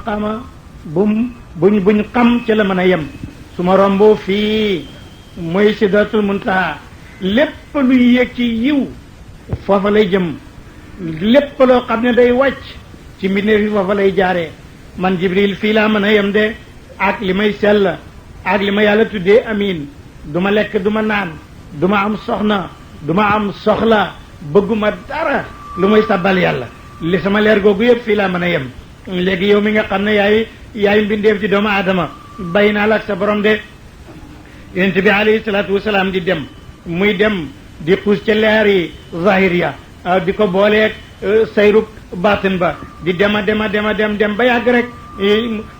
maqaama buñ xam ca la mën a yem su ma romboo fii mooy sidratul muntaha lépp luy yéeg ci yiw foofa lay jëm lépp loo xam ne day wàcc ci mbindeef yi foofa lay jaaree man Jibril fii laa mën a yem de ak li may sell ak li ma yàlla tuddee amin du ma lekk du ma naan du ma am soxna du ma am soxla bëgguma dara lu may sabbal yàlla li sama leer googu yëpp fii laa mën a yem léegi yow mi nga xam ne yaay mbindeef ci doomu aadama bay naa la ak sa borom de yonent bi alayhi salaatu wasalaam di dem muy dem di xuus ca leer yi zahir ya di ko booleeg sayrub baatin ba di dem ba yàgg rek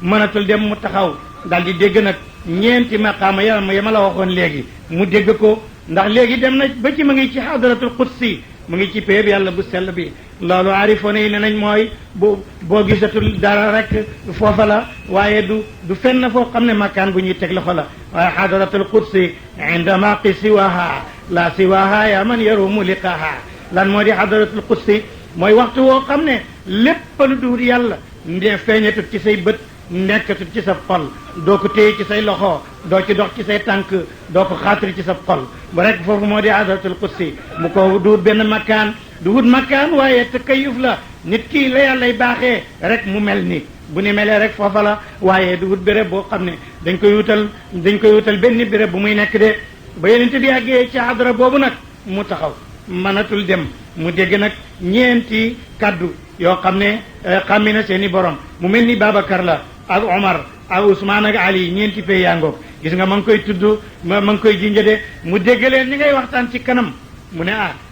mënatul dem mu taxaw daal di dégg nag ñeenti maqaama ya ma la waxoon léegi mu dégg ko ndax léegi dem na ba ci ma ngi ci hadratul qudsi mu ngi ci péeb yàlla bu sell bi loolu aarifoone yi ne nañ mooy boo gisatul dara rek foofa la waaye du fenn foo xam ne makkaan bu ñuy teg loxo la waaye hadratul qudsi inda maqi siwaha la siwaha ya man yarumu liqaha lan moo di hadratul qudsi mooy waxtu woo xam ne lépp lu duur yàlla nde feeñatut ci say bët nekkatut ci sa xol doo ko téye ci say loxo doo ci dox ci say tànk doo ko xaatiri ci sa xol ba rek foofu moo di hadratul qudsi mu ko du wut benn makkaan du wut makkaan waaye takayuf la nit kii la yàllay baaxee rek mu mel ni bu ni melee rek foofa la waaye du wut béréb boo xam ne dañ koy wutal benn béréb bu muy nekk de ba yenente bi àggee ci hadra boobu nag mu taxaw mënatul dem mu dégg nag ñeenti kaddu yoo xam ne xàmmi na seeni borom mu mel ni Babacar la ak Omar ak Ousmane ak Ali ñeenti pay yangoog gis nga ma ngi koy tudd ma ngi koy jinjade mu dégg leen ni ngay waxtaan ci kanam mu ne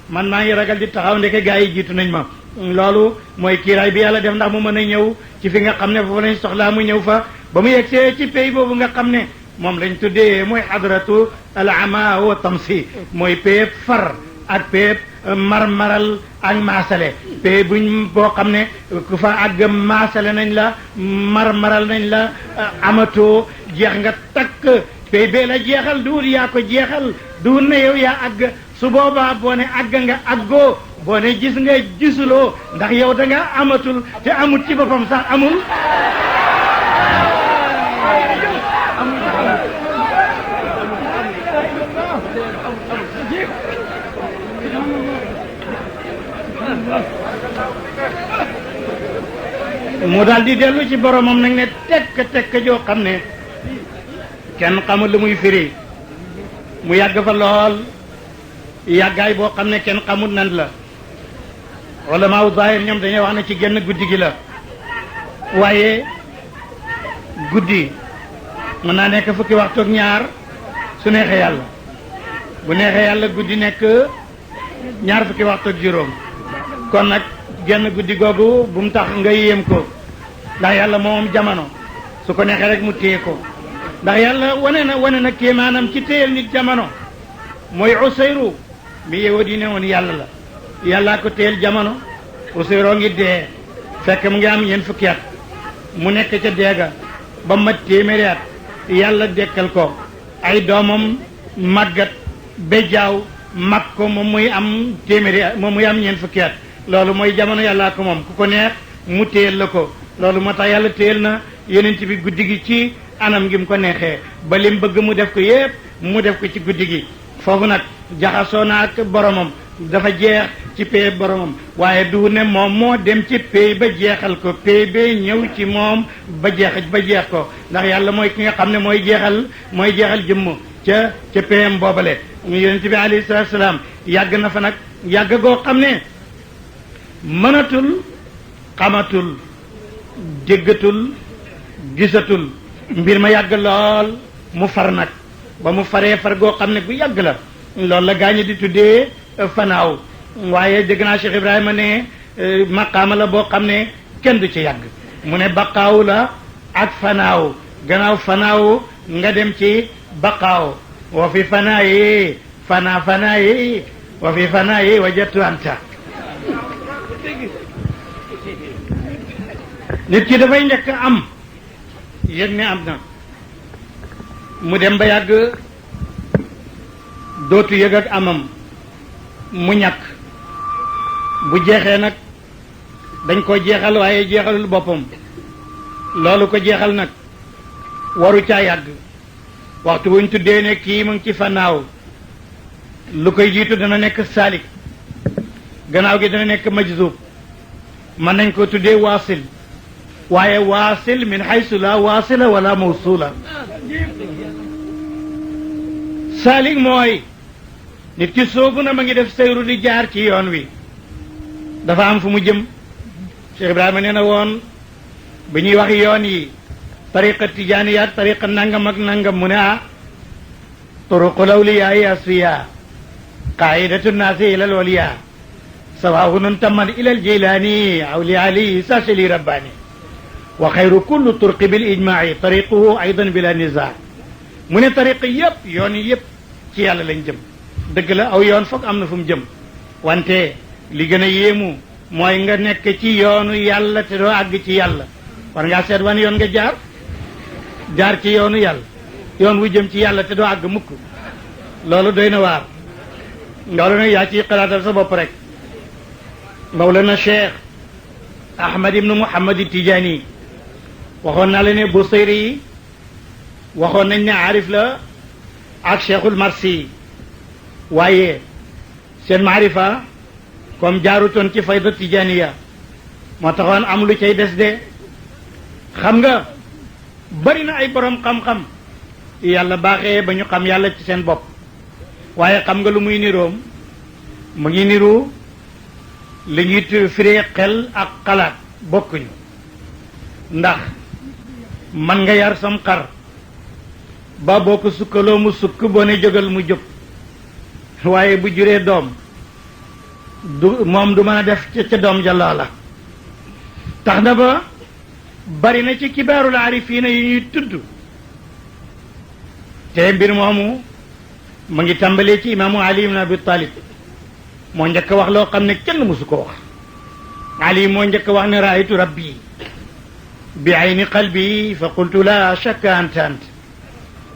man maa ngi ragal di taxaw ndeke gaa yi jiitu nañ ma loolu mooy kiiraay bi yàlla def ndax mu mën a ñëw ci fi nga xam ne foofu lañ soxlaa mu ñëw fa ba mu yegsee ci pay boobu nga xam ne moom lañ tuddee mooy hadratu al ama wa tamsi mooy pay far ak pay marmaral ak maasale pay buñ boo xam ne ku fa àgg maasale nañ la marmaral nañ la amatoo jeex nga takk pay bee la jeexal duul yaa ko jeexal duul ne yow yaa àgg su boobaa boo ne àgg nga àggoo boo ne gis nga gisuloo ndax yow da nga amatul te amut ci boppam sax amul mu daal di dellu ci boromam nag ne tekk joo xam ne kenn xamul lu muy firi mu yàgg fa lool yàggaay boo xam ne kenn xamul nan la wala maa zahir ñoom dañuy wax ne ci genn guddi gi la waaye guddi mën naa nekk fukki waxtu ak ñaar su neexee yàlla bu neexee yàlla guddi nekk ñaar fukki waxtu ak juróom kon nag genn guddi googu bu mu tax nga yéem ko ndax yàlla moom jamono su ko neexee rek mu téye ko ndax yàlla wane na kéemaanam ci téyel nit jamono mooy Usayru mi yewoo di ne woon yàlla la yàllaa ko téyel jamono Usayru ngi dee fekk mu ngi am yéen fukki at mu nekk ca deega ba mat téeméeri at yàlla dekkal ko ay doomam màggat bejaaw mag ko moom muy am téeméeri at moom muy am ñeent fukki at loolu mooy jamono yàllaa ko moom ku ko neex mu téyel la ko loolu moo tax yàlla téyel na yonent bi guddi gi ci anam gi mu ko neexee ba lim bëgg mu def ko yépp mu def ko ci guddi gi foofu nag jaxasoo na ak boromam dafa jeex ci pay boromam waaye du ne moom moo dem ci pay ba jeexal ko pay ba ñëw ci moom ba jeex ko ndax yàlla mooy ki nga xam ne mooy jeexal jëmm ca payam boobale yonent bi alayhi salaatu salaam yàgg na fa nag yàgg goo xam ne mënatul xamatul déggatul gisatul mbir ma yàgg lool mu far nag ba mu faree far goo xam ne gu yàgg la loolu la gaañu di tuddee fanaaw waaye dégg naa Cheikh Ibrahima ne maqaama la boo xam ne kenn du ci yàgg mu ne baqaaw la ak fanaaw gannaaw fanaaw nga dem ci baqaaw wa fi fanaayi fanaayi wa fi fanaayi wajatu anta nit ki dafay njëkk am yëg ne am na mu dem ba yàgg dootu yëg ak amam mu ñàkk bu jeexee nag dañ ko jeexal waaye jeexalul boppam loolu ko jeexal nag waru caa yàgg waxtu wuñ tuddee ne kii mu ngi ci fannaaw lu koy jiitu dana nekk saalik gannaaw gi dana nekk majzub mën nañ ko tuddee waasil waaye waasil min haysu la waasila wala mawsula saalik mooy nit ki soobu na ma ngi def sayru di jaar ci yoon wi dafa am fu mu jëm Cheikh Ibrahima nee na woon bi ñuy wax yoon yi tariqa tijaaniyaat tariqa nangam ak nangam mu ne turuqul awliyaa asfiya qaidatu naasi ila alwaliya sawaahun tamman ila aljilaani aw li ali sasili rabbani wa xayru kullu turqi bil ijmaai tariquhu aydan bila nizaa mu ne tariqa yëpp yoon yi yëpp ci yàlla lañ jëm dëgg la aw yoon foog am na fu mu jëm wante li gën a yéemu mooy nga nekk ci yoonu yàlla te doo àgg ci yàlla war ngaa seet wan yoon nga jaar ci yoonu yàlla yoon wu jëm ci yàlla te doo àgg mukk loolu doy na waar loolu nag yaa ciy xalaatal sa bopp rek Mawlana Cheikh Ahmad ibnu Muhammad Tijaani waxoon naa la ne Busayri yi waxoon nañ ne aarif la ak Cheikhul Marsi waaye seen maarifa comme jaarutoon ci fayda Tijaaniya moo taxoon am lu cay des de xam nga bari na ay borom xam-xam yàlla baaxee ba ñu xam yàlla ci seen bopp waaye xam nga lu muy niroom mu ngi niru li ñuy firee xel ak xalaat bokkuñu ndax man nga yar sam xar ba boo ko sukkaloo mu sukk boo ne jógal mu jóg waaye bu juree doom du moom du mën a def ca doom ja loola tax na ba bari na ci kibaarul aarifiina yu ñuy tudd te mbir moomu mu ngi tàmbalee ci imaamu Ali ibn Abi Talib moo njëkk wax loo xam ne kenn mësu ko wax Ali moo njëkk wax ne raaytu rabbi bi ayni qalbi fa qultu la shakka anta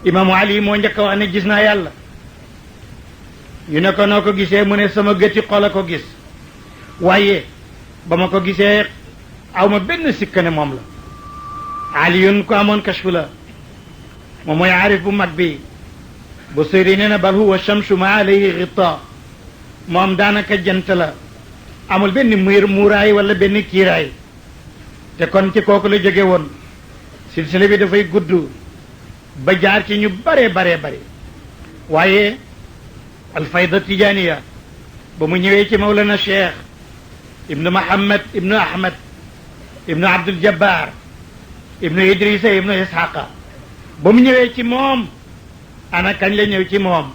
imaamu Ali moo njëkk wax ne gis naa yàlla ñu ne ko noo ko gisee mu ne sama gëti xol a ko gis waaye ba ma ko gisee aw ma benn sikka ne moom la aliyun ko amoon kashfu la moom mooy aarif bu mag bi bu sëri nee na bal huwa shamsu ma alayhi ghita moom daanaka jant la amul benn muuraay wala benn kiiraay te kon ci kooku la jóge woon silsile bi dafay gudd ba jaar ci ñu bare waaye alfayda tijaniya ba mu ñëwee ci mawlana cheikh ibnu Muhammad ibnu Ahmad ibnu Abdul Jabbar ibnu Idrisa ibnu Ishaqa ba mu ñëwee ci moom ana kañ la ñëw ci moom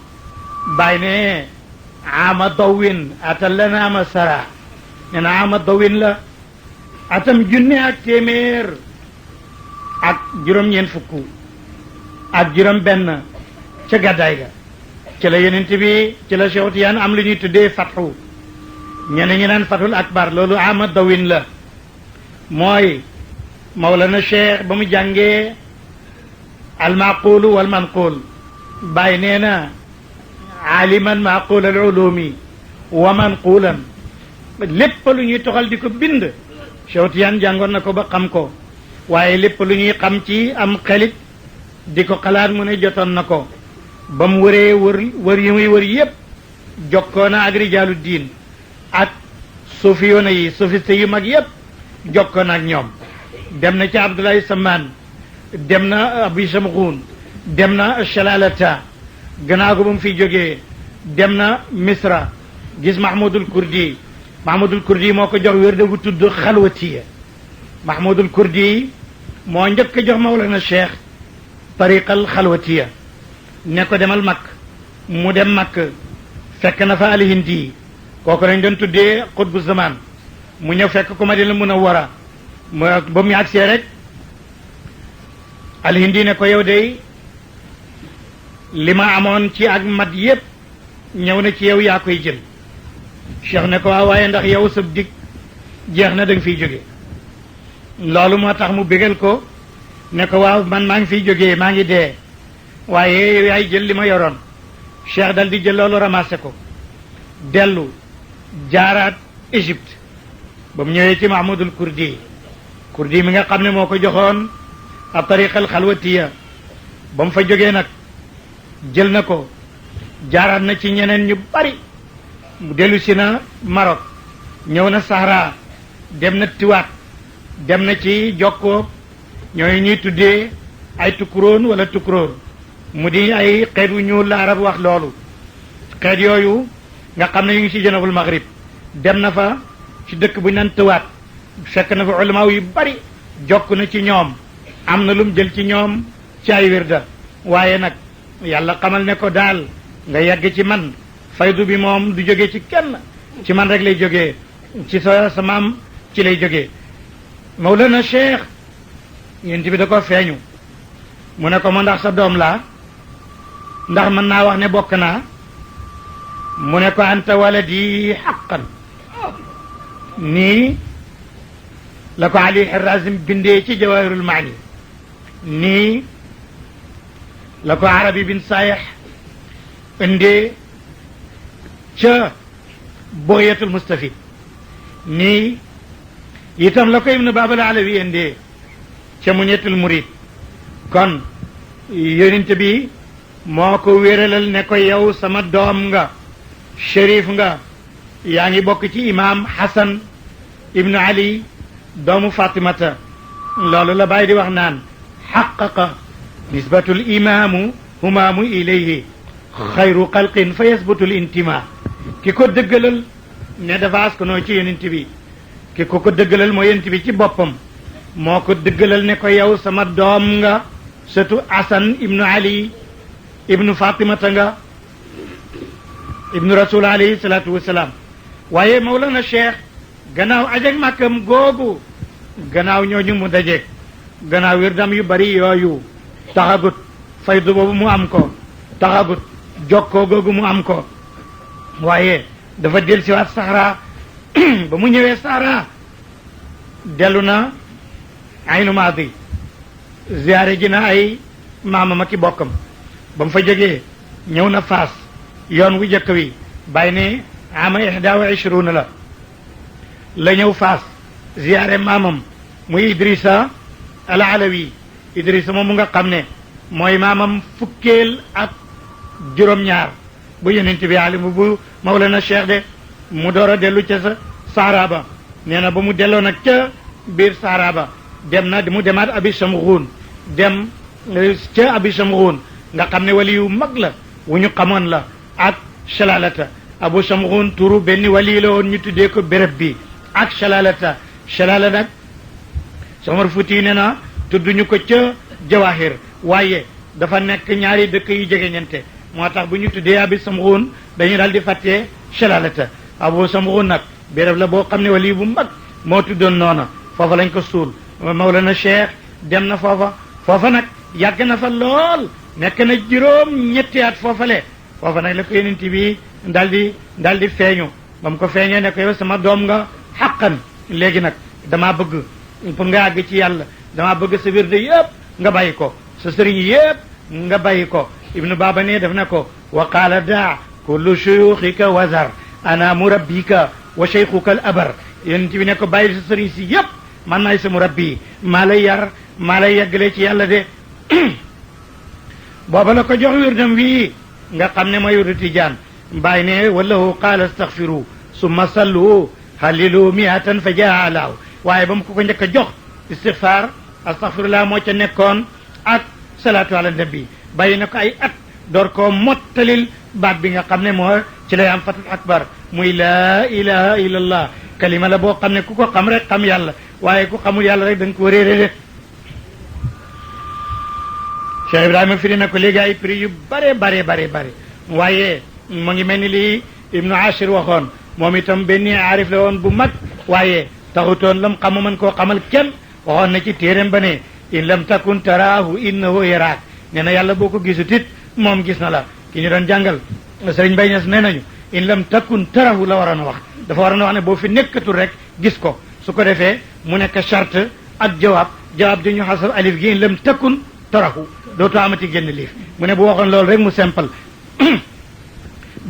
bàyyi ne ama dawin atal la na ama sara ne na ama dawin la atam junne ak téeméer ak juróom-ñeent fukk ak juróom benn ca gàddaay ga ci la yonent bi ci la Cheikh Tijaan am lu ñuy tuddee fatxu ñeneen ñi naan fatul akbar loolu ama dawin la mooy Mawlana Cheikh ba mu jàngee almaqulu wal manqul bàyyi nee na aliman maqul al ulumi wa manqulan lépp lu ñuy toxal di ko bind Cheikh Tijaan jàngoon na ko ba xam ko waaye lépp lu ñuy xam ci am xelit di ko xalaat mu ne jotoon na ko ba mu wëree wër yi muy wër yépp jokkoo na ak rijaalu diin ak sofiyoona yi sofiste yu mag yépp jokkoo na ak ñoom dem na ci Abdoulaye Samaan dem na Abi Samxuun dem na Shalalata gannaaw ko ba mu fiy jógee dem na Misra gis Mahmoudul Kurdi Mahmoudul Kurdi moo ko jox wérde bu tudd xalwatiya Mahmoudul Kurdi moo njëkk a jox Mawlana Cheikh tariqal xalwatiya ne ko demal Makk mu dem Makk fekk na fa Al-Hindi kooku lañ doon tuddee xutbu zaman mu ñëw fekk ko Madina Munawwara ba mu agsee rek Al-Hindi ne ko yow de li ma amoon ci ak mat yépp ñëw na ci yow yaa koy jël Cheikh ne ko waaw waaye ndax yow sab dig jeex na da nga fiy jóge loolu moo tax mu bégal ko ne ko waaw man maa ngi fiy jógee maa ngi dee waaye yow yaay jël li ma yoroon Cheikh dal di jël loolu ramassé ko dellu jaaraat Égypte ba mu ñëwee ci Mahmoudul Kurdi kurdi mi nga xam ne moo ko joxoon a tariqa al xalwatiya ba mu fa jógee nag jël na ko jaaraat na ci ñeneen ñu bari mu dellu si na Maroc ñëw na Sahara dem na Tiwaat dem na ci Jokkoo ñooy ñuy tuddee ay tukkuroon wala tukkuróor mu di ay xeet wu ñuul la arab wax loolu xeet yooyu nga xam ne yu ngi ci janabul maghrib dem na fa ci dëkk bu ñu naan Tiwaat fekk na fa ulama yu bari jokk na ci ñoom am na lum jël ci ñoom ci ay wirda waaye nag yàlla xamal ne ko daal nga yegg ci man faydu bi moom du jógee ci kenn ci man rek lay jógee ci sa maam ci lay jógee Mawlana Cheikh yéen bi da ko feeñu mu ne ko ma ndax sa doom laa ndax mën naa wax ne bokk naa mu ne ko anta waladi haqqan nii la ko Ali Harazim bindee ci Jawahirul Maani nii la ko Arabi bin Sayih indee ca Bughyatul Mustafid nii itam la ko Ibn Babal Alawi indee ca Munyatul Murid kon yonent bi moo ko wéralal ne ko yow sama doom nga shérif nga yaa ngi bokk ci imam Hasan ibnu Ali doomu Fatimata loolu la bàyyi di wax naan xaqaqa nisbatul imaamu humaamu ilayhi xayru xalqin fa yasbutul intima ki ko dëggalal ne dafa askanoo ci yonent bi ki ko dëggalal moo yonent bi ci boppam moo ko dëggalal ne ko yow sama doom nga surtout Hasan ibnu Ali ibnu Fatimata nga ibnu rasul alayhi salatu wasalaam waaye Mawlana Cheikh gannaaw ajak màkkam googu gannaaw ñooñu mu daje gannaaw wirdam yu bari yooyu taxagut faydu boobu mu am ko taxagut jokkoo googu mu am ko waaye dafa del siwaat Sahara ba mu ñëwee Sahara dellu na Aynu Maadi ziyaare ji na ay maamam ak i bokkam ba mu fa jógee ñëw na Faas yoon wu jëkk wi bàyyi ne ama 21 la ñëw Faas ziyaare maamam muy Idrissa al Alawi Idrissa moom mu nga xam ne mooy maamam fukkeel ak juróom-ñaar bu yonent bi alimu bu Mawlana Cheikh de mu door a dellu ca sa Sahara ba nee na ba mu delloo nag ca biir Sahara ba dem na mu demaat Abi Samghun dem ca Abi Samghun nga xam ne wali yu mag la wu ñu xamoon la ak Shalalata Abu Samghun turu benn wali la woon ñu tuddee ko béréb bi ak Shalalata Shalala nag Omar Fuuti nee na tudduñu ko ca Jawahir waaye dafa nekk ñaari dëkk yu jegeñante moo tax bu ñu tuddee Abi Samghun dañu daal di fàttee Shalalata Abu Samghun nag béréb la boo xam ne wali bu mag moo tuddoon noona foofa lañ ko suul Mawlana Cheikh dem na foofa nag yàgg na fa lool nekk na juróom-ñetti at foofale foofa nag la ko yonent bi daal di feeñu ba mu ko feeñee ne ko yow sama doom nga xaqan léegi nag damaa bëgg pour nga àgg ci yàlla damaa bëgg sa wirde yëpp nga bàyyi ko sa sëriñ yëpp nga bàyyi ko ibnu baba ne def na ko wa qaala daa kullu shuyuxika wazar ana murabbika wa cheikhuka al abar yonent bi ne ko bàyyi sa sëriñ si yëpp man naay sa murabbi maa lay yar maa lay yeggale ci yàlla de booba la ko jox wirdam wii nga xam ne mooy wirdu tijaan bàyyi ne wallahu qaala astaghfiru summa sallu halilu miatan fa jaa alaaw waaye ba mu ko njëkk a jox istighfar astaghfirullah moo ca nekkoon ak salaatu ala nabi bàyyi na ko ay at door koo mottalil baat bi nga xam ne moo ci lay am fatul akbar muy laa ilaha illa allah kalima la boo xam ne ku ko xam rek xam yàlla waaye ku xamul yàlla rek da nga ko réere de Cheikh Ibrahima firi na ko léegi ay prix yu bare waaye mu ngi mel ni lii Ibnu Ashir waxoon moom itam benn aarif la woon bu mag waaye taxutoon lam xam mën koo xamal kenn waxoon na ci téeréem ba ne in lam takun taraahu innahu yaraak nee na yàlla boo ko gisut it moom gis na la ki ñu doon jàngal Sëriñ Bay Ñas nee nañu in lam takun tarahu la waroon a wax dafa waroon a wax ne boo fi nekkatul rek gis ko su ko defee mu nekk charte ak jawaab di ñu xasab alif gi in lam takun tarahu dootoo amati génn liif mu ne bu waxoon loolu rek mu simple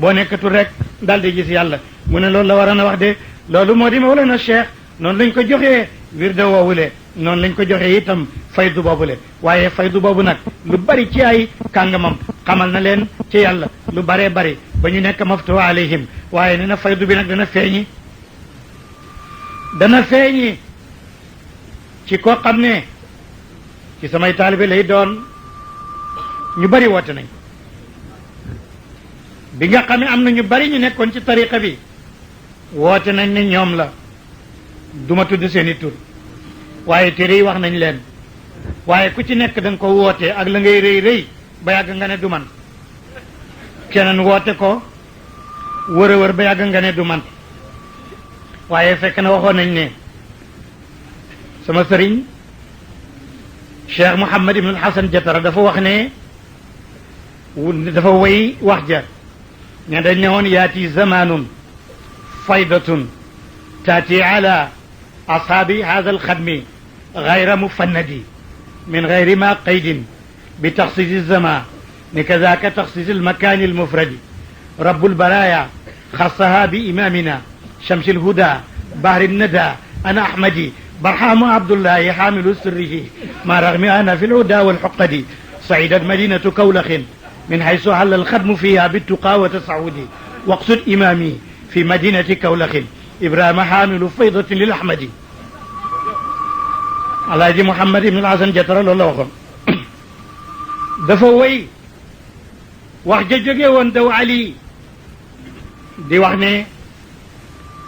boo nekkatul rek daal di gis yàlla mu ne loolu la waroon a wax de loolu moo di Mawlana Cheikh noonu lañ ko joxee wirde woowule noonu lañ ko joxee itam faydu boobule waaye faydu boobu nag lu bari ci ay kàngamam xamal na leen ci yàlla lu baree bari ba ñu nekk maftu alayhim waaye nee na faydu bi nag dana feeñi ci koo xam ne ci samay taalibe lay doon ñu bari woote nañ bi nga xam ne am na ñu bari ñu nekkoon ci tariqa bi woote nañ ne ñoom la duma tudd seeni tur waaye téere yi wax nañ leen waaye ku ci nekk da nga ko woote ak la ngay rëy rëy ba yàgg nga ne du man keneen woote ko wër a wër ba yàgg nga ne du man waaye fekk na waxoon nañ ne sama sëriñ Cheikh Mouhamad ibn Hassan Jatara dafa wax ne dafa way wax ja ne dañ ne woon yaati zamanun faydatun taati ala ashaabi hada alxadmi gayra mufannadi min gayri ma qaydin bi taxsisi zama ni kazaka taxsisi almakani almufradi rabu lbaraya xasaha bi imamina شمس الهدى بحر الندى أنا أحمدي برحام عبد الله حامل سره ما رغم أنا في الهدى والحقد صعدت مدينة كولخ من حيث حل الخدم فيها بالتقى وتصعد واقصد إمامي في مدينة كولخ إبراهيم حامل فيضة للأحمد alaaji Muhammad ibn al-Hasan Jatara loolu la waxoon dafa woy wax ja jóge woon daw Ali di wax ne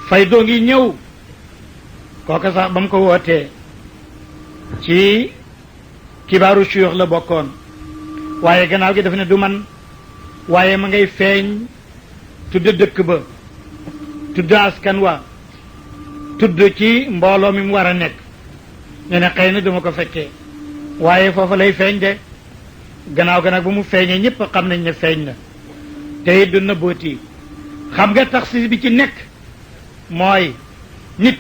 faydoo ngi ñëw kooka sax ba mu ko wootee ci kibaaru suyuux la bokkoon waaye gannaaw gi daf ne du man waaye ma ngay feeñ tudd dëkk ba tudd askan wa tudd ci mbooloo mi mu war a nekk ne ne xëy na duma ko fekkee waaye foofa lay feeñ de gannaaw ga nag bu mu feeñee ñëpp xam nañ ne feeñ na te it du nëbbooti xam nga taxsis bi ci nekk mooy nit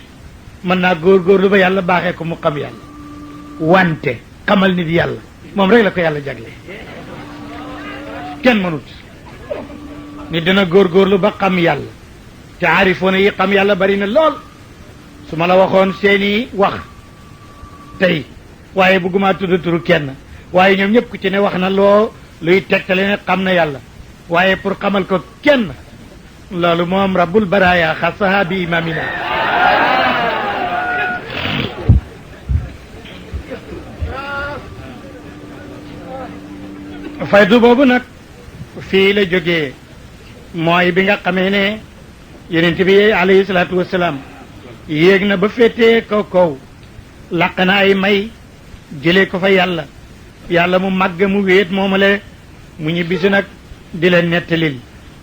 mën naa góorgóorlu ba yàlla baaxee ko mu xam yàlla wante xamal nit yàlla moom rek la ko yàlla jagle kenn mënut nit dina góorgóorlu ba xam yàlla te aarifoona yi xam yàlla bari na lool su ma la waxoon seeni wax tey waaye bëgguma tudd turu kenn waaye ñoom ñëpp ku ci ne wax na loo luy tegtale ne xam na yàlla waaye pour xamal ko kenn loolu moom rabbul baraya xasaha bi imamina faydu boobu nag fii la jógee mooy bi nga xamee ne yonent bi alayhi salaatu wasalaam yéeg na ba féetee kaw laq na ay may jëlee ko fa yàlla yàlla mu màgg mu wéet moomale mu ñibbisi nag di leen nettalil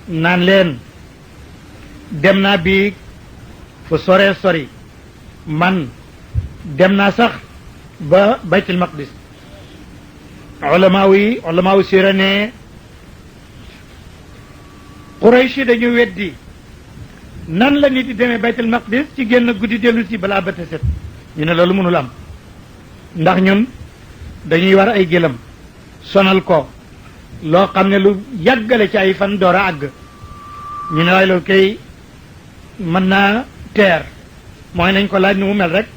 naan leen dem naa bii fu soree sori man dem naa sax ba baytul maqdis ulamaaw siira ne Quraysh dañu weddi nan la nit di demee baytul maqdis ci génn guddi dellu si balaa bët set ñu ne loolu mënul am ndax ñun dañuy war ay gëlëm sonal ko loo xam ne lu yàggale ci ay fan door a àgg ñu ne waaye loolu kay mën naa teer mooy nañ ko laaj ni mu mel rek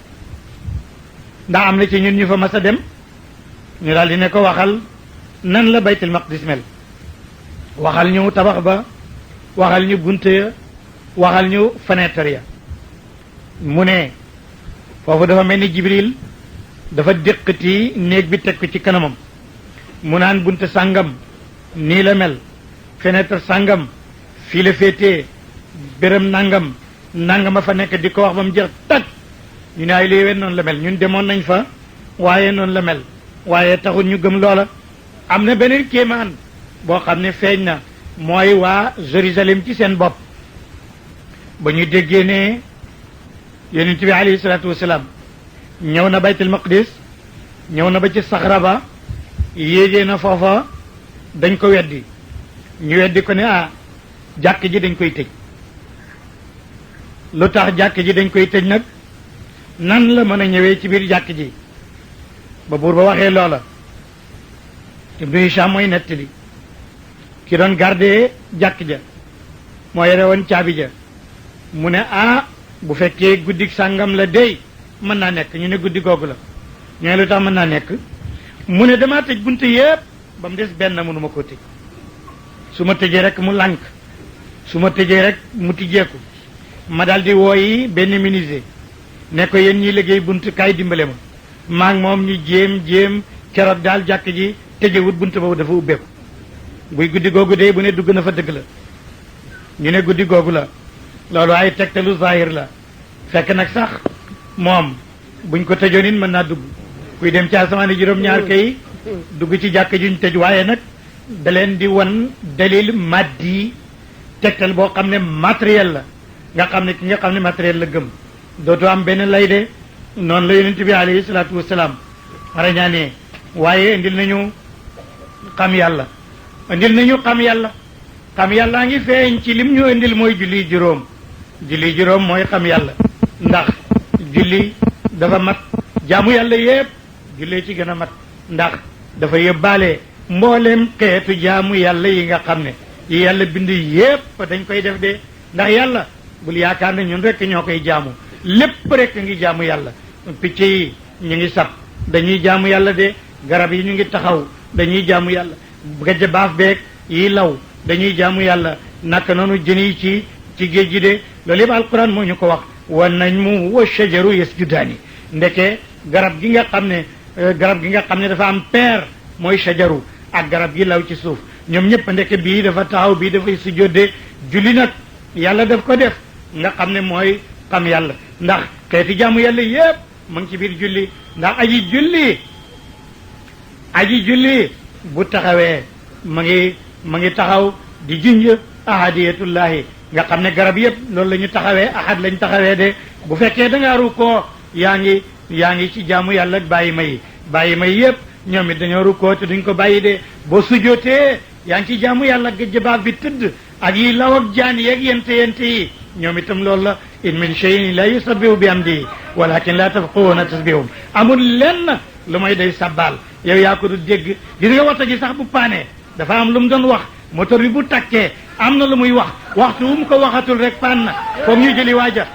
ndax am na ci ñun ñu fa mas a dem ñu daal di ne ko waxal nan la baytul maqdis mel waxal ñu tabax ba waxal ñu bunt ya waxal ñu fenêtre ya mu ne foofu dafa mel ni Jibril dafa déqati néeg bi teg ko ci kanamam mu naan bunt sàngam nii la mel fenêtre sàngam fii la féetee bërëm nangam a fa nekk di ko wax ba mu jeex tag ñu ne ay léewee noonu la mel ñun demoon nañ fa waaye noonu la mel waaye taxul ñu gëm loola am na beneen kéemaan boo xam ne feeñ na mooy waa Jérusalem ci seen bopp ba ñu déggee ne yonent bi alayhi salaatu wasalaam ñëw na baytul maqdis ñëw na ba ci saxra ba yéegee na foofa dañ ko weddi ñu weddi ko ne jàkk ji dañ koy tëj lu tax jàkk ji dañ koy tëj nag nan la mën a ñëwee ci biir jàkk ji ba buur ba waxee loola Ibnu Hisham mooy nettali ki doon garde jàkk ja moo yore woon caabi ja mu ne bu fekkee guddik sàngam la dey mën naa nekk ñu ne guddi googu la ñu ne lu tax mën naa nekk mu ne damaa tëj bunte yépp ba mu des benn mënuma koo tëj su ma tëjee rek mu lànk su ma tëjee rek mu tijjeeku ma daal di wooyi benn menuisier ne ko yéen ñiy liggéey bunt kaay dimbale ma maa ngi moom ñu jéem keroog daal jàkk ji tëjewut bunt boobu dafa ubbeeku buy guddi googu de bu ne dugg na fa dëgg la ñu ne guddi googu la loolu ay tegtalu zahir la fekk nag sax moom buñ ko tëjoon it mën naa dugg kuy dem ci asamaani juróom-ñaar kay dugg ci jàkk juñ tëj waaye nag da leen di wan dalil maddi tegtal boo xam ne matériel la nga xam ne ki nga xam ne matériel la gëm dootu am benn lay de noonu la yonent bi alayhi salaatu wasalaam rañaanee waaye indil nañu xam yàlla indil nañu xam yàlla xam yàllaa ngi feeñ ci lim ñu indil mooy julli juróom mooy xam yàlla ndax julli dafa mat jaamu yàlla yépp jullee ci gën a mat ndax dafa yóbbaale mbooleem xeetu jaamu yàlla yi nga xam ne yi yàlla bind yépp dañ koy def de ndax yàlla bul yaakaar ne ñun rekk ñoo koy jaamu lépp rekk ngi jaamu yàlla picc yi ñu ngi sab dañuy jaamu yàlla de garab yi ñu ngi taxaw dañuy jaamu yàlla gajj baaf beeg yi law dañuy jaamu yàlla naka noonu jën yi ci géej gi de loolu yëpp alquran moo ñu ko wax wa najmu wa shajaru yasjudaani ndeke garab gi nga xam ne dafa am peer mooy shajaru ak garab gi law ci suuf ñoom ñëpp ndeke bii dafa taxaw bii dafay sujjóot julli nag yàlla daf ko def nga xam ne mooy xam yàlla ndax xeeti jaamu yàlla yépp mu ngi ci biir julli ndax aji julli bu taxawee ma ngi taxaw di junj ahadiyatullahi nga xam ne garab yépp loolu la ñu taxawee ahad lañ taxawee de bu fekkee da ngaa rukkoo yaa ngi ci jaamu yàlla ak bàyyi may yépp ñoom it dañoo rukkoo te duñ ko bàyyi de boo sujootee yaa ngi ci jaamu yàlla gëjëbaab bi tëdd ak yi law ak jaan yeeg yente yi ñoom itam loolu la in min shay'in la yusabbihu bi hamdihi walakin la tafqahuna tasbihum amul lenn lu may day sabbaal yow yaa ko du dégg gis nga wata gi sax bu paanee dafa am lu mu doon wax moteur bi bu takkee am na lu muy wax waxtu wu mu ko waxatul rek paan na foog ñu jëli waaja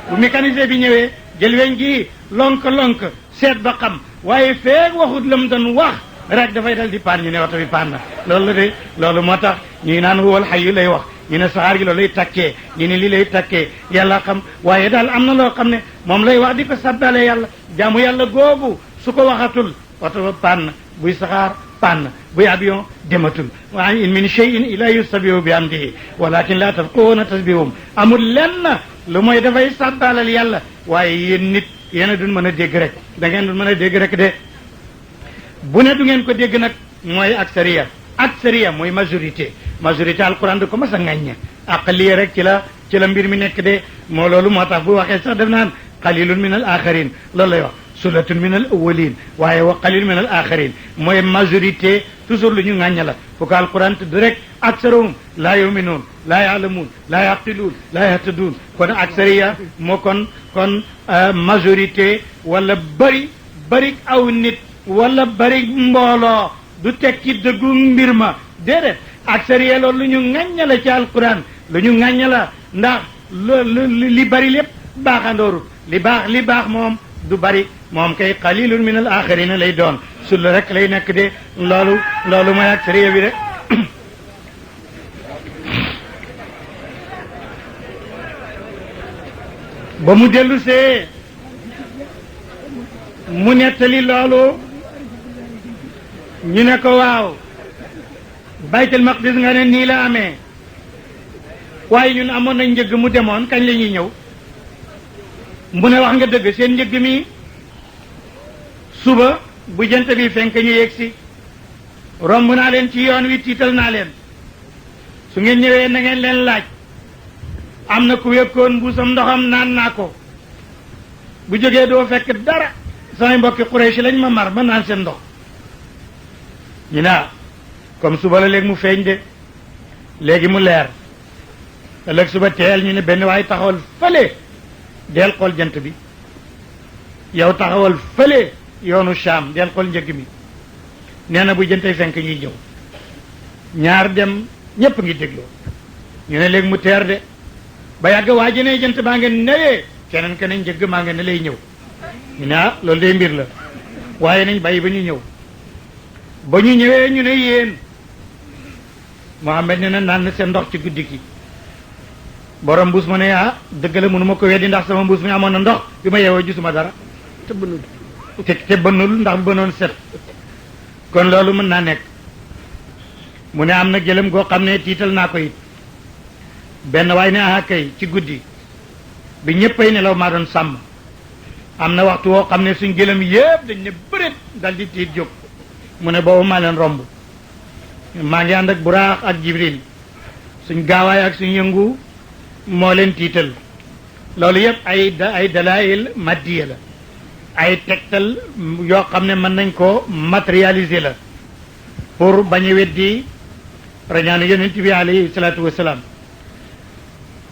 bu mécanicien bi ñëwee jël weñ gi lonk seet ba xam waaye feeg waxut la mu doon wax rek dafay dal di paan ñu ne oto bi paan na loolu la de loolu moo tax ñuy naan huwal hayyu lay wax ñu ne saxaar gi loolu lay takkee ñu ne lii lay takkee yàlla xam waaye daal am na loo xam ne moom lay wax di ko sabbale yàlla jaamu yàlla googu su ko waxatul oto ba paan na buy saxaar paan na buy avion dematul waaye in min shay'in illa yusabbihu bi hamdihi walakin la tafqahuna tasbihum amul lenn lu mooy dafay sabbalal yàlla waaye yéen nit yéen a duñ mën a dégg rek da ngeen duñ mën a dégg rek de bu ne du ngeen ko dégg nag mooy aksariya mooy majorité alquran du ko mas a ŋàññe aqaliya rek ci la mbir mi nekk de moo loolu moo tax bu waxee sax def naan qalilun min al axarin loolu lay wax sulatun min al awalin waaye wa qalilun min al axarin mooy majorité toujours lu ñu ŋàññe la fu ko alquran tudd rek aksaruhum laa yuminuun laa yaalamuun laa yaqiluun laa yahtaduun kon aksariya moo kon majorité wala bëri aw nit wala bëri mbooloo du tekki dëggu mbir ma déedéet aksariya loolu lu ñu ŋàññe la ci alquran lu ñu ŋàññe la ndax li bëri lépp baaxandooru li baax moom du bëri moom kay qalilun min al axirina lay doon sulla rek lay nekk de loolu mooy aksariya bi de ba mu dellu see mu nettali loolu ñu ne ko waaw baytul maqdis nga ne nii la amee waaye ñun amoon nañ njëgg mu demoon kañ la ñuy ñëw mu ne wax nga dëgg seen njëgg mi suba bu jant bi fenk ñu yegg si romb naa leen ci yoon wi tiital naa leen su ngeen ñëwee na ngeen leen laaj am na ku wékkoon mbuusam ndoxam naan naa ko bu jógee doo fekk dara samay mbokki Quraysh lañ ma mar ma naan seen ndox ñu ne comme suba la léegi mu feeñ de léegi mu leer ëllëg suba teel ñu ne benn waaye taxawal fële del xool jant bi yow taxawal fële yoonu Sham del xool njëgg mi nee na bu jëntay fenk ñuy ñëw ñaar dem ñépp ngi dégloo ñu ne léegi mu teer de ba yàgg waa ji ne jënt baa ngeen newee keneen keneen njëgg maa ngeen ne lay ñëw ñu ne loolu day mbir la waaye nañ bàyyi ba ñu ñëw ba ñu ñëwee ñu ne yéen Muhammad ne na naan seen ndox ci guddi gi borom mbuus ma ne dëgg la mënu ma ko weddi ndax sama mbuus mi amoon na ndox bi ma yeewoo gisuma dara te bënul te bënnul ndax bënoon set kon loolu mën naa nekk mu ne am na gëlëm goo xam ne tiital naa ko it benn waay ne kay ci guddi bi ñëppay nelaw maa doon sàmm am na waxtu woo xam ne suñ gëlëm yépp dañ ne bëreet dal di tiit jóg mu ne boobu maa leen romb maa ngi ànd ak buraax ak jibril suñ gaawaay ak suñ yëngu moo leen tiital loolu yëpp ay dalail maddiya la ay tegtal yoo xam ne mën nañ ko matérialiser la pour bañ a weddi rañaanu yonent bi alayhi salaatu wasalaam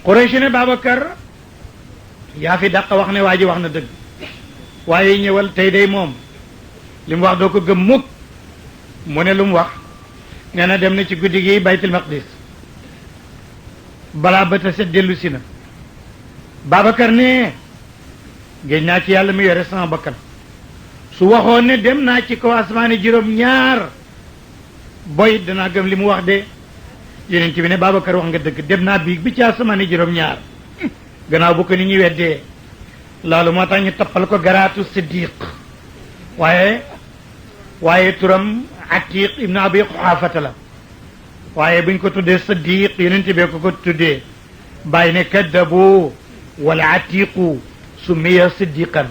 Quraysh ne Babacar yaa fi dàq wax ne waa ji wax na dëgg waaye ñëwal tey day moom li mu wax doo ko gëm mukk mu ne lu mu wax nee na dem na ci guddi gi baytul maqdis balaa bët a set dellu si na Babacar ne géej naa ci yàlla mi yore sama bakkan su waxoon ne dem naa ci kaw asmaani juróom-ñaar boy danaa gëm li mu wax de yeneen ci bi ne Babacar wax nga dëgg dem naa biig bi ci asmaani juróom-ñaar gannaaw bu ko nit ñi weddee loolu moo tax ñu toppal ko garaatu siddiq waaye turam atiq ibnu abi quhaafata la waaye buñ ko tuddee siddiq yeneen ci bee ko tuddee bàyyi ne kaddabu wala atiqu summiya siddiqan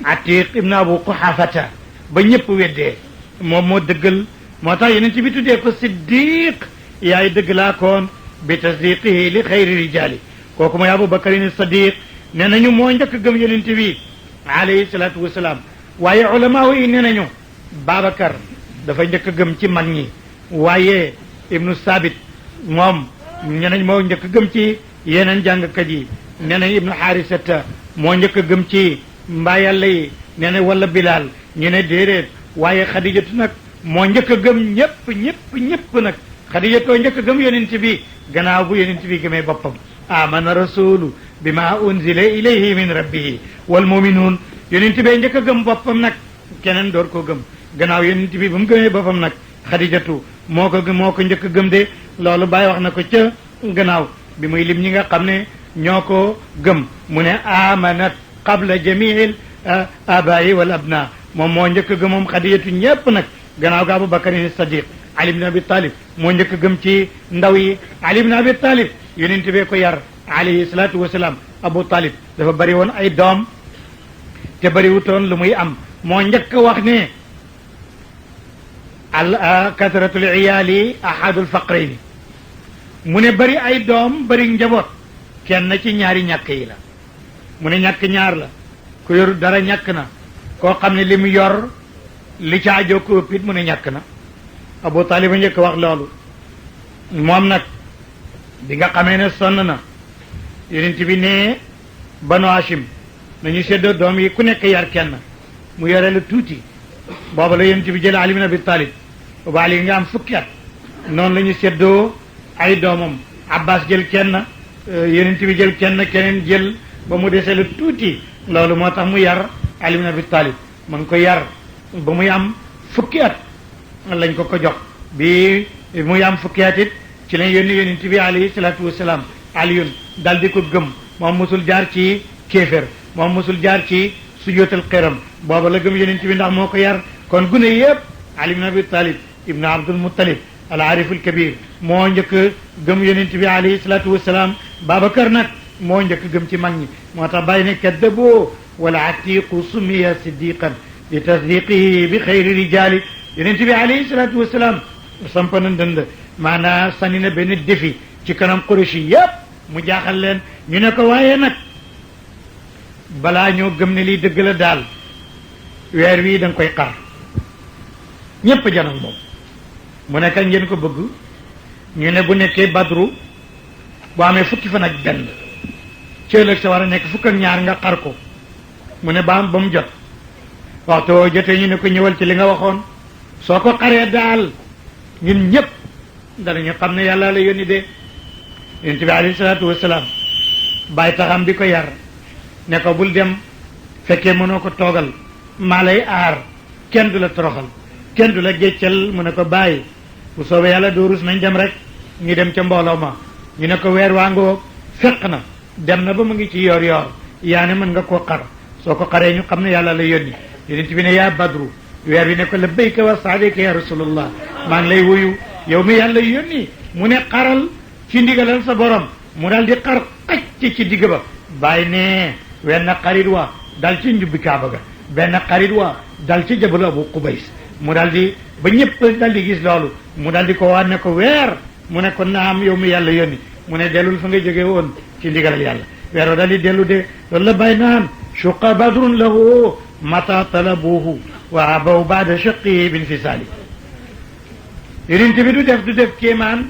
atiq ibnu abu quhaafata ba ñëpp weddee moom moo dëggal moo tax yeneen ci bi tuddee ko siddiq yaay dëgg laa koon bi tasdiqihi li xayri rijaali kooku mooy abubakarin sadiq nee nañu moo njëkk gëm yonent bi alayhi salaatu wasalaam waaye ulama yi nee nañu Babacar dafa njëkk gëm ci mag ñi waaye ibnu sabit moom nee nañ moo njëkk gëm ci yeneen jàngkat yi nee nañ ibnu xaarisata moo njëkk gëm ci mbaa yàlla yi nee na wala bilaal ñu ne déedéet waaye xadijatu nag moo njëkk a gëm ñëpp nag xadijatoo njëkk a gëm yonent bi gannaaw bu yonent bi gëmee boppam amana rasulu bima unzila ilayhi min rabbihi wal muminuun yonent bee njëkk a gëm boppam nag keneen door koo gëm gannaaw yonent bi ba mu gëmee boppam nag xadijatu moo ko njëkk a gëm de loolu Baay wax na ko ca gannaaw bi muy lim ñi nga xam ne ñoo ko gëm mu ne amanat qabla jamiil abayi wal abna moom moo njëkk a gëm moom xadijatu ñépp nag gannaaw ga Abubakar Sadiq Ali ibn Abi Talib moo njëkk a gëm ci ndaw yi Ali ibn Abi Talib yonent bee ko yar alayhi salaatu wasalaam Abu Talib dafa bari woon ay doom te bari wutoon lu muy am moo njëkk a wax ne kasratul iyaali ahadul faqrayni mu ne bari ay doom bari njaboot kenn ci ñaari ñàkk yi la mu ne ñàkk ñaar la ku yor dara ñàkk na koo xam ne li mu yor li ca ajoo ko ëpp it mu ne ñàkk na Abu Talib a njëkk wax loolu moom nag bi nga xamee ne sonn na yonent bi ne Banu Hashim nañu séddoo doom yi ku nekk yar kenn mu yore la tuuti booba la yonent bi jël Ali ibn Abi Talib booba Ali nga am fukki at noonu la ñu séddoo ay doomam Abbas jël kenn yonent bi jël kenn keneen jël ba mu desee la tuuti loolu moo tax mu yar Ali ibn Abi Talib ma ngi ko yar ba muy am fukki at lañ ko jox bi muy am fukki at it ci lañ yónni yonent bi alayhi salaatu wasalaam aliyun dal di ko gëm moom mosul jaar ci kéefér moom mosul jaar ci sujootal xiram booba la gëm yonent bi ndax moo ko yar kon gune yëpp Ali ibn Abi Talib ibnu Abdul Muttalib al ariful kabir moo njëkk gëm yonent bi alayhi salaatu wasalaam Babacar nag moo njëkk gëm ci mag ñi moo tax bàyyi ne kaddaboo wala atiqu sumiya siddiqan li tasdiqihi bi xayri rijaali yonent bi alayhi salaatu wasalaam samp na ndënd maanaa sànni na benn défi ci kanam Quraysh yépp mu jaaxal leen ñu ne ko waaye nag balaa ñoo gëm ne lii dëgg la daal weer wii da nga koy xar ñépp janal moom mu ne kañ ngeen ko bëgg ñu ne bu nekkee badru bu amee fukki fan ak benn ci ëllëg sa war a nekk fukk ak ñaar nga xar ko mu ne ba mu jot waxtu woo jotee ñu ne ko ñëwal ci li nga waxoon soo ko xaree daal ñun ñëpp danañu xam ne yàlla la yónni de yonent bi alayhi salaatu wasalaam bàyyi taxam bi ko yar ne ko bul dem fekkee mënoo ko toogal maa lay aar kenn du la toroxal kenn du la géccal mu ne ko bàyyi bu soobee yàlla doo rus nañ dem rek ñu dem ca mbooloo ma ñu ne ko weer waa ngoo fekk na dem na ba mu ngi ci yoor yoor yaa ne mën nga koo xar soo ko xaree ñu xam ne yàlla la yónni yonent bi ne yaa badru weer bi ne ko labbayka wa saadika ya rasulullah maa ngi lay wuyu yow mi yàlla yónni mu ne xaral ci ndigalal sa borom mu daal di xar xacc ci digg ba bàyyi ne wenn xarit wa dal ci njubbi kaaba ga benn xarit wa dal ci jabal abu qubays mu daal di ba ñëpp daal di gis loolu mu daal di ko waat ne ko weer mu ne ko naam yow mi yàlla yónni mu ne dellul fa nga jóge woon ci ndigalal yàlla weer wa daal di dellu de loolu la bàyyi naan shuqa badrun lahu mata talabuhu wa abaw baada shaqihi bin fisaali yonent bi du def kéemaan